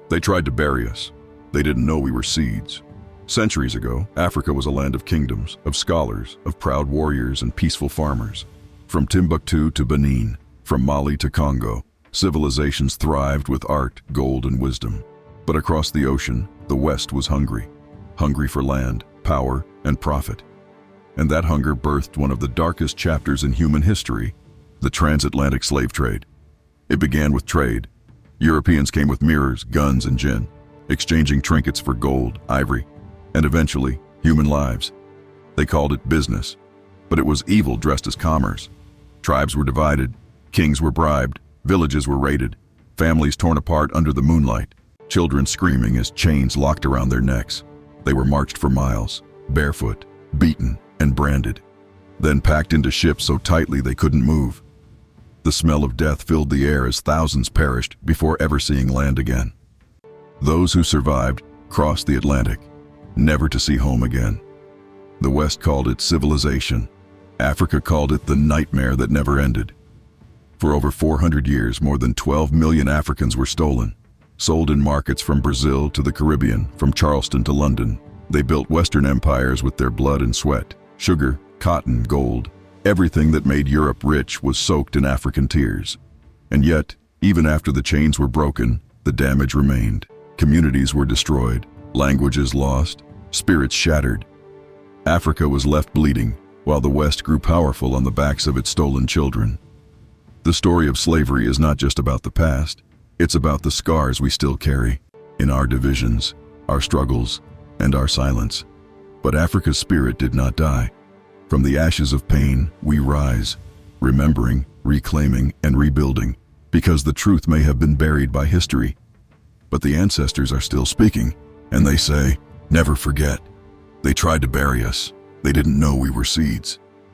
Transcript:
They tried to bury us. They didn't know we were seeds. Centuries ago, Africa was a land of kingdoms, of scholars, of proud warriors and peaceful farmers. From Timbuktu to Benin, from Mali to Congo, civilizations thrived with art, gold, and wisdom. But across the ocean, the West was hungry. Hungry for land, power, and profit. And that hunger birthed one of the darkest chapters in human history, the transatlantic slave trade. It began with trade. Europeans came with mirrors, guns, and gin, exchanging trinkets for gold, ivory, and eventually, human lives. They called it business, but it was evil dressed as commerce. Tribes were divided, kings were bribed, villages were raided, families torn apart under the moonlight, children screaming as chains locked around their necks. They were marched for miles, barefoot, beaten, and branded, then packed into ships so tightly they couldn't move. The smell of death filled the air as thousands perished before ever seeing land again. Those who survived crossed the Atlantic, never to see home again. The West called it civilization. Africa called it the nightmare that never ended. For over 400 years, more than 12 million Africans were stolen, sold in markets from Brazil to the Caribbean, from Charleston to London. They built Western empires with their blood and sweat. Sugar, cotton, gold, everything that made Europe rich was soaked in African tears. And yet, even after the chains were broken, the damage remained. Communities were destroyed, languages lost, spirits shattered. Africa was left bleeding, while the West grew powerful on the backs of its stolen children. The story of slavery is not just about the past, it's about the scars we still carry, in our divisions, our struggles, and our silence. But Africa's spirit did not die. From the ashes of pain, we rise, remembering, reclaiming, and rebuilding, because the truth may have been buried by history. But the ancestors are still speaking, and they say, never forget. They tried to bury us. They didn't know we were seeds.